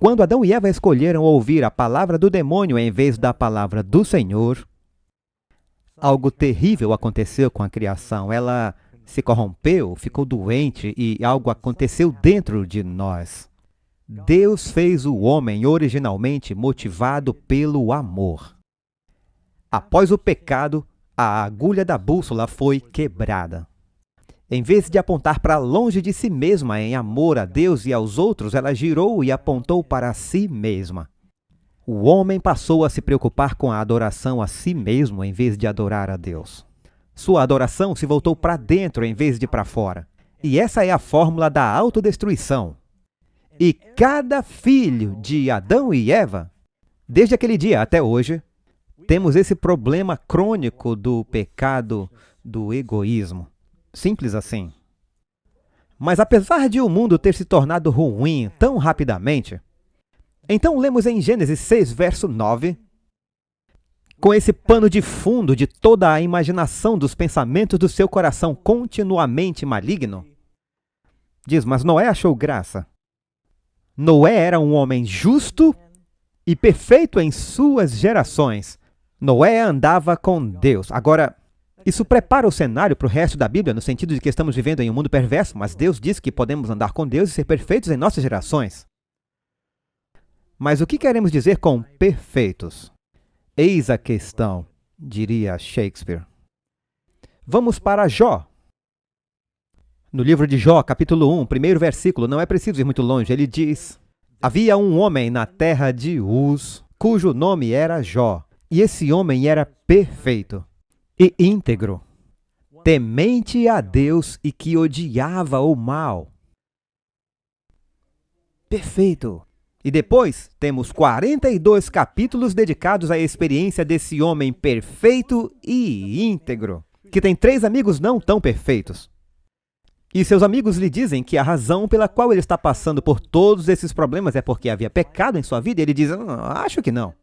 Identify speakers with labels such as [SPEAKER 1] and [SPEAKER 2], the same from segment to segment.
[SPEAKER 1] quando Adão e Eva escolheram ouvir a palavra do demônio em vez da palavra do Senhor, algo terrível aconteceu com a criação. Ela se corrompeu, ficou doente e algo aconteceu dentro de nós. Deus fez o homem originalmente motivado pelo amor. Após o pecado, a agulha da bússola foi quebrada. Em vez de apontar para longe de si mesma em amor a Deus e aos outros, ela girou e apontou para si mesma. O homem passou a se preocupar com a adoração a si mesmo em vez de adorar a Deus. Sua adoração se voltou para dentro em vez de para fora. E essa é a fórmula da autodestruição. E cada filho de Adão e Eva, desde aquele dia até hoje, temos esse problema crônico do pecado do egoísmo. Simples assim. Mas apesar de o mundo ter se tornado ruim tão rapidamente, então lemos em Gênesis 6, verso 9, com esse pano de fundo de toda a imaginação dos pensamentos do seu coração continuamente maligno, diz, mas Noé achou graça. Noé era um homem justo e perfeito em suas gerações. Noé andava com Deus. Agora, isso prepara o cenário para o resto da Bíblia, no sentido de que estamos vivendo em um mundo perverso, mas Deus diz que podemos andar com Deus e ser perfeitos em nossas gerações. Mas o que queremos dizer com perfeitos? Eis a questão, diria Shakespeare. Vamos para Jó. No livro de Jó, capítulo 1, primeiro versículo, não é preciso ir muito longe, ele diz: havia um homem na terra de Uz, cujo nome era Jó, e esse homem era perfeito e íntegro, temente a Deus e que odiava o mal. Perfeito. E depois temos 42 capítulos dedicados à experiência desse homem perfeito e íntegro, que tem 3 amigos não tão perfeitos. E seus amigos lhe dizem que a razão pela qual ele está passando por todos esses problemas é porque havia pecado em sua vida. E ele diz, acho que não.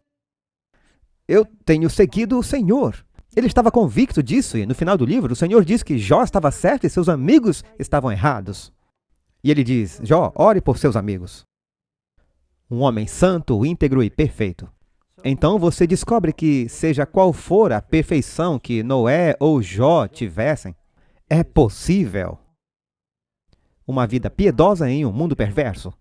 [SPEAKER 1] Eu tenho seguido o Senhor. Ele estava convicto disso e no final do livro o Senhor diz que Jó estava certo e seus amigos estavam errados. E ele diz, Jó, ore por seus amigos. Um homem santo, íntegro e perfeito. Então você descobre que, seja qual for a perfeição que Noé ou Jó tivessem, é possível uma vida piedosa em um mundo perverso.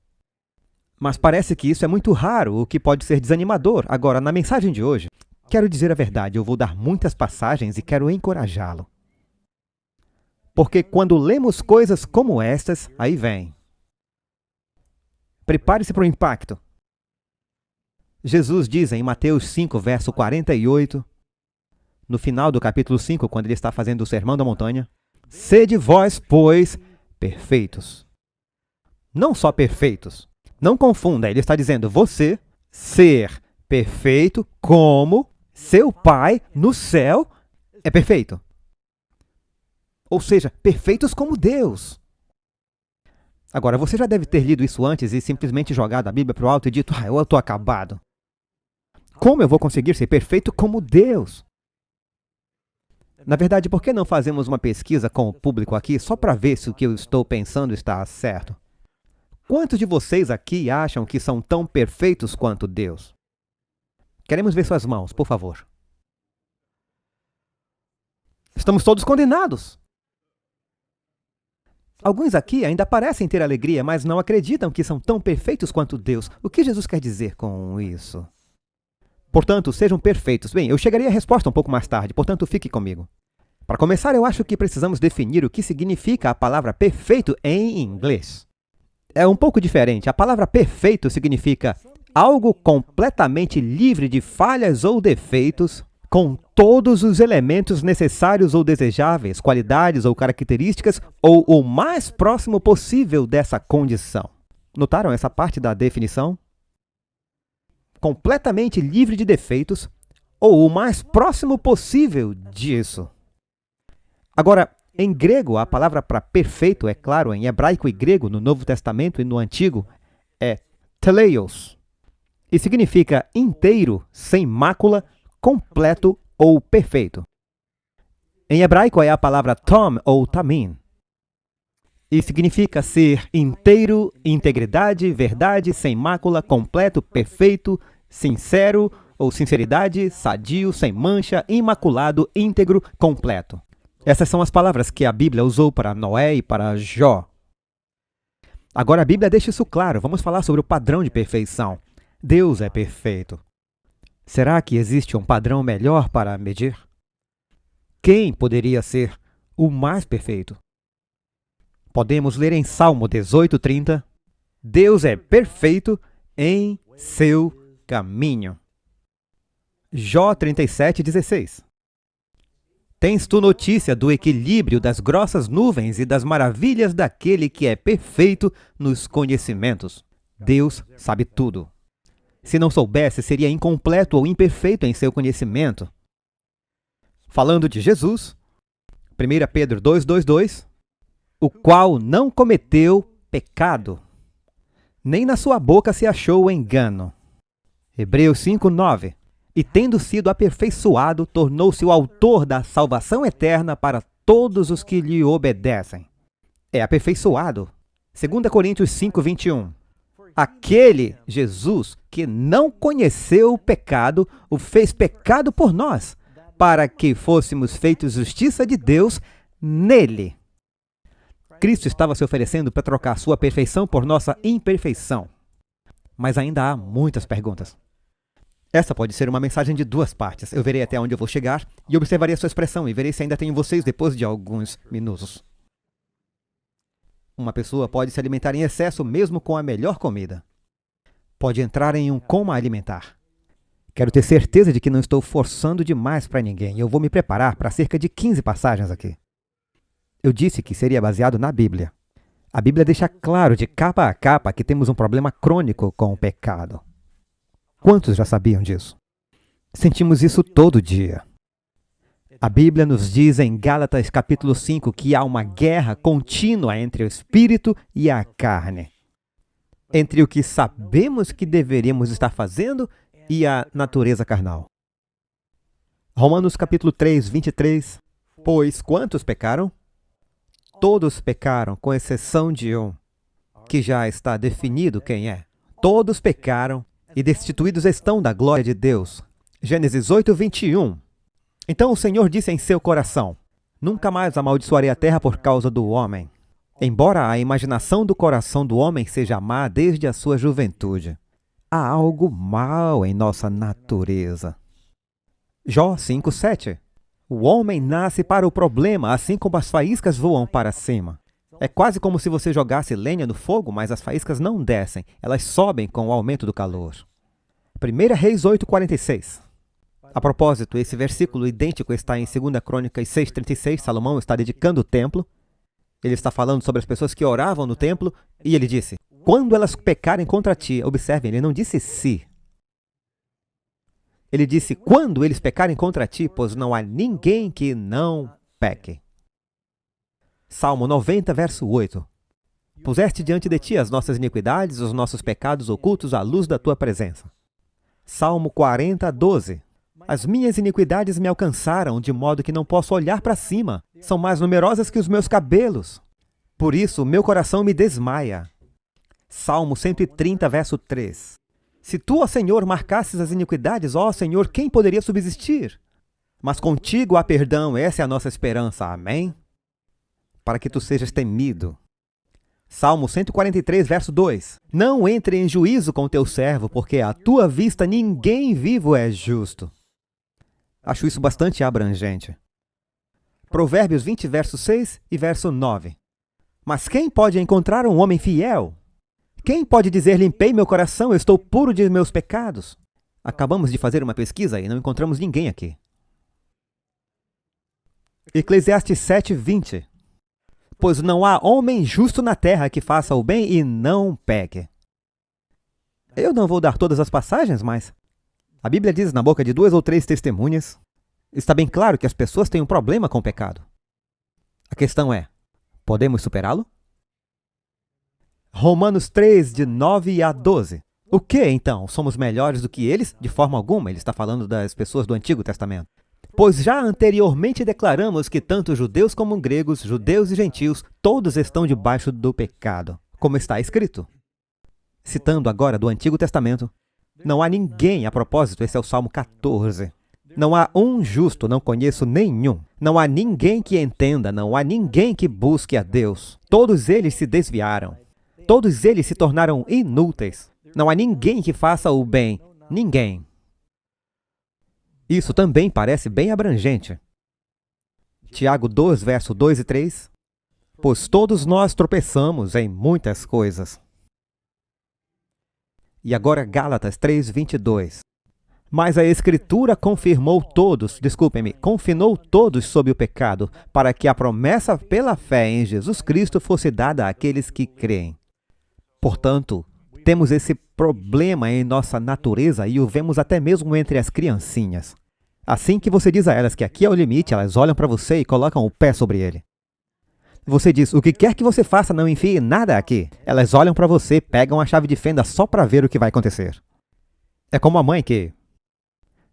[SPEAKER 1] Mas parece que isso é muito raro, o que pode ser desanimador. Agora, na mensagem de hoje, quero dizer a verdade, eu vou dar muitas passagens e quero encorajá-lo. Porque quando lemos coisas como estas, aí vem. Prepare-se para o impacto. Jesus diz em Mateus 5, verso 48, no final do capítulo 5, quando ele está fazendo o Sermão da Montanha, sede vós, pois, perfeitos. Não só perfeitos. Não confunda, ele está dizendo você ser perfeito como seu Pai no céu é perfeito. Ou seja, perfeitos como Deus. Agora, você já deve ter lido isso antes e simplesmente jogado a Bíblia para o alto e dito, eu estou acabado. Como eu vou conseguir ser perfeito como Deus? Na verdade, por que não fazemos uma pesquisa com o público aqui só para ver se o que eu estou pensando está certo? Quantos de vocês aqui acham que são tão perfeitos quanto Deus? Queremos ver suas mãos, por favor. Estamos todos condenados. Alguns aqui ainda parecem ter alegria, mas não acreditam que são tão perfeitos quanto Deus. O que Jesus quer dizer com isso? Portanto, sejam perfeitos. Bem, eu chegarei à resposta um pouco mais tarde, portanto, fique comigo. Para começar, eu acho que precisamos definir o que significa a palavra perfeito em inglês. É um pouco diferente. A palavra perfeito significa algo completamente livre de falhas ou defeitos, com todos os elementos necessários ou desejáveis, qualidades ou características, ou o mais próximo possível dessa condição. Notaram essa parte da definição? Completamente livre de defeitos, ou o mais próximo possível disso. Agora, em grego, a palavra para perfeito, é claro, em hebraico e grego, no Novo Testamento e no Antigo, é teleios, e significa inteiro, sem mácula, completo ou perfeito. Em hebraico é a palavra tom ou tamim. E significa ser inteiro, integridade, verdade, sem mácula, completo, perfeito, sincero ou sinceridade, sadio, sem mancha, imaculado, íntegro, completo. Essas são as palavras que a Bíblia usou para Noé e para Jó. Agora a Bíblia deixa isso claro. Vamos falar sobre o padrão de perfeição. Deus é perfeito. Será que existe um padrão melhor para medir? Quem poderia ser o mais perfeito? Podemos ler em Salmo 18:30, Deus é perfeito em seu caminho. Jó 37:16. Tens tu notícia do equilíbrio das grossas nuvens e das maravilhas daquele que é perfeito nos conhecimentos. Deus sabe tudo. Se não soubesse, seria incompleto ou imperfeito em seu conhecimento. Falando de Jesus, 1 Pedro 2:2, o qual não cometeu pecado, nem na sua boca se achou o engano. Hebreus 5:9, e tendo sido aperfeiçoado, tornou-se o autor da salvação eterna para todos os que lhe obedecem. É aperfeiçoado. 2 Coríntios 5:21, aquele Jesus que não conheceu o pecado, o fez pecado por nós, para que fôssemos feitos justiça de Deus nele. Cristo estava se oferecendo para trocar sua perfeição por nossa imperfeição. Mas ainda há muitas perguntas. Essa pode ser uma mensagem de duas partes. Eu verei até onde eu vou chegar e observarei a sua expressão e verei se ainda tenho vocês depois de alguns minutos. Uma pessoa pode se alimentar em excesso mesmo com a melhor comida. Pode entrar em um coma alimentar. Quero ter certeza de que não estou forçando demais para ninguém. Eu vou me preparar para cerca de 15 passagens aqui. Eu disse que seria baseado na Bíblia. A Bíblia deixa claro de capa a capa que temos um problema crônico com o pecado. Quantos já sabiam disso? Sentimos isso todo dia. A Bíblia nos diz em Gálatas capítulo 5 que há uma guerra contínua entre o espírito e a carne. Entre o que sabemos que deveríamos estar fazendo e a natureza carnal. Romanos capítulo 3:23. Pois quantos pecaram? Todos pecaram, com exceção de um, que já está definido quem é. Todos pecaram e destituídos estão da glória de Deus. Gênesis 8:21. Então o Senhor disse em seu coração, nunca mais amaldiçoarei a terra por causa do homem, embora a imaginação do coração do homem seja má desde a sua juventude. Há algo mal em nossa natureza. Jó 5:7. O homem nasce para o problema, assim como as faíscas voam para cima. É quase como se você jogasse lenha no fogo, mas as faíscas não descem, elas sobem com o aumento do calor. 1 Reis 8:46. A propósito, esse versículo idêntico está em 2 Crônicas 6:36. Salomão está dedicando o templo. Ele está falando sobre as pessoas que oravam no templo, e ele disse, quando elas pecarem contra ti, observem, ele não disse se. Ele disse, quando eles pecarem contra ti, pois não há ninguém que não peque. Salmo 90, verso 8. Puseste diante de ti as nossas iniquidades, os nossos pecados ocultos à luz da tua presença. Salmo 40, 12. As minhas iniquidades me alcançaram, de modo que não posso olhar para cima. São mais numerosas que os meus cabelos. Por isso, meu coração me desmaia. Salmo 130, verso 3. Se tu, ó Senhor, marcasses as iniquidades, ó Senhor, quem poderia subsistir? Mas contigo há perdão, essa é a nossa esperança. Amém? Para que tu sejas temido. Salmo 143, verso 2. Não entre em juízo com teu servo, porque à tua vista ninguém vivo é justo. Acho isso bastante abrangente. Provérbios 20, verso 6 e verso 9. Mas quem pode encontrar um homem fiel? Quem pode dizer, limpei meu coração, eu estou puro de meus pecados? Acabamos de fazer uma pesquisa e não encontramos ninguém aqui. Eclesiastes 7:20. Pois não há homem justo na terra que faça o bem e não peque. Eu não vou dar todas as passagens, mas a Bíblia diz na boca de 2 ou 3 testemunhas, está bem claro que as pessoas têm um problema com o pecado. A questão é, podemos superá-lo? Romanos 3, de 9 a 12. O que, então? Somos melhores do que eles? De forma alguma, ele está falando das pessoas do Antigo Testamento. Pois já anteriormente declaramos que tanto judeus como gregos, judeus e gentios, todos estão debaixo do pecado, como está escrito. Citando agora do Antigo Testamento, não há ninguém, a propósito, esse é o Salmo 14, não há um justo, não conheço nenhum. Não há ninguém que entenda, não há ninguém que busque a Deus. Todos eles se desviaram. Todos eles se tornaram inúteis. Não há ninguém que faça o bem. Ninguém. Isso também parece bem abrangente. Tiago 2, verso 2 e 3. Pois todos nós tropeçamos em muitas coisas. E agora Gálatas 3, 22. Mas a Escritura confinou todos sob o pecado, para que a promessa pela fé em Jesus Cristo fosse dada àqueles que creem. Portanto, temos esse problema em nossa natureza e o vemos até mesmo entre as criancinhas. Assim que você diz a elas que aqui é o limite, elas olham para você e colocam o pé sobre ele. Você diz, o que quer que você faça, não enfie nada aqui. Elas olham para você, pegam a chave de fenda só para ver o que vai acontecer. É como a mãe que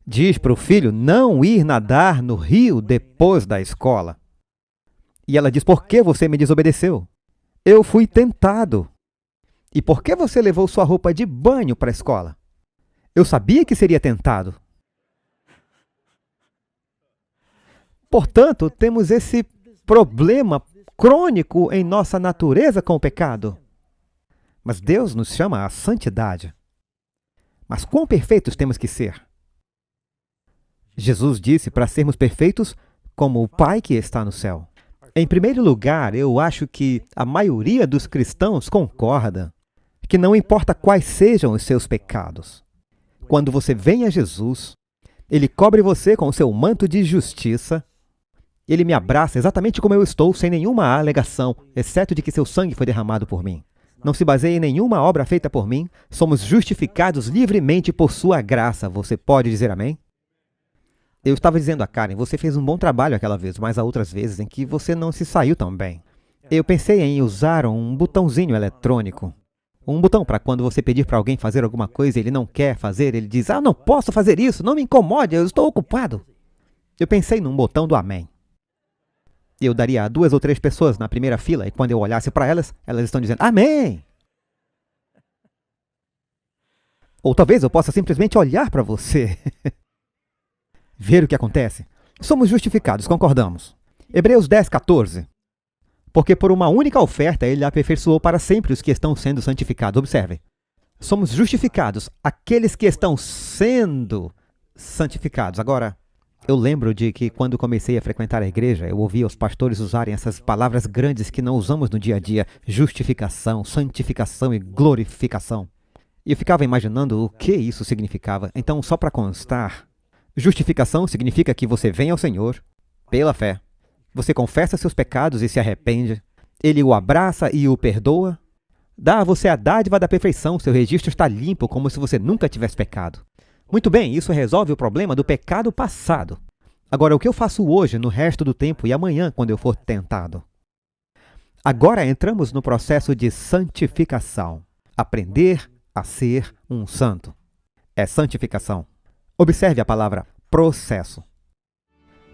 [SPEAKER 1] diz para o filho não ir nadar no rio depois da escola. E ela diz, por que você me desobedeceu? Eu fui tentado. E por que você levou sua roupa de banho para a escola? Eu sabia que seria tentado. Portanto, temos esse problema crônico em nossa natureza com o pecado. Mas Deus nos chama à santidade. Mas quão perfeitos temos que ser? Jesus disse para sermos perfeitos como o Pai que está no céu. Em primeiro lugar, eu acho que a maioria dos cristãos concorda que não importa quais sejam os seus pecados. Quando você vem a Jesus, Ele cobre você com o seu manto de justiça. Ele me abraça exatamente como eu estou, sem nenhuma alegação, exceto de que seu sangue foi derramado por mim. Não se baseia em nenhuma obra feita por mim. Somos justificados livremente por sua graça. Você pode dizer amém? Eu estava dizendo a Karen, você fez um bom trabalho aquela vez, mas há outras vezes em que você não se saiu tão bem. Eu pensei em usar um botãozinho eletrônico. Um botão para quando você pedir para alguém fazer alguma coisa e ele não quer fazer, ele diz, não posso fazer isso, não me incomode, eu estou ocupado. Eu pensei num botão do amém. Eu daria a 2 ou 3 pessoas na primeira fila e quando eu olhasse para elas, elas estão dizendo, amém! Ou talvez eu possa simplesmente olhar para você. Ver o que acontece. Somos justificados, concordamos. Hebreus 10, 14. Porque por uma única oferta ele aperfeiçoou para sempre os que estão sendo santificados. Observe. Somos justificados, aqueles que estão sendo santificados. Agora, eu lembro de que quando comecei a frequentar a igreja, eu ouvia os pastores usarem essas palavras grandes que não usamos no dia a dia. Justificação, santificação e glorificação. E eu ficava imaginando o que isso significava. Então, só para constar, justificação significa que você vem ao Senhor pela fé. Você confessa seus pecados e se arrepende. Ele o abraça e o perdoa. Dá a você a dádiva da perfeição. Seu registro está limpo, como se você nunca tivesse pecado. Muito bem, isso resolve o problema do pecado passado. Agora, o que eu faço hoje, no resto do tempo e amanhã, quando eu for tentado? Agora entramos no processo de santificação. Aprender a ser um santo. É santificação. Observe a palavra processo.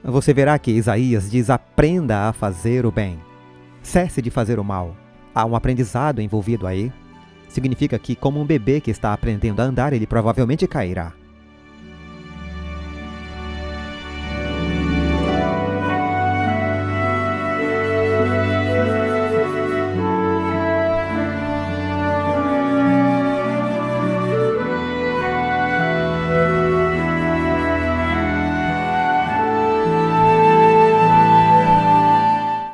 [SPEAKER 1] Você verá que Isaías diz, aprenda a fazer o bem. Cesse de fazer o mal. Há um aprendizado envolvido aí. Significa que, como um bebê que está aprendendo a andar, ele provavelmente cairá.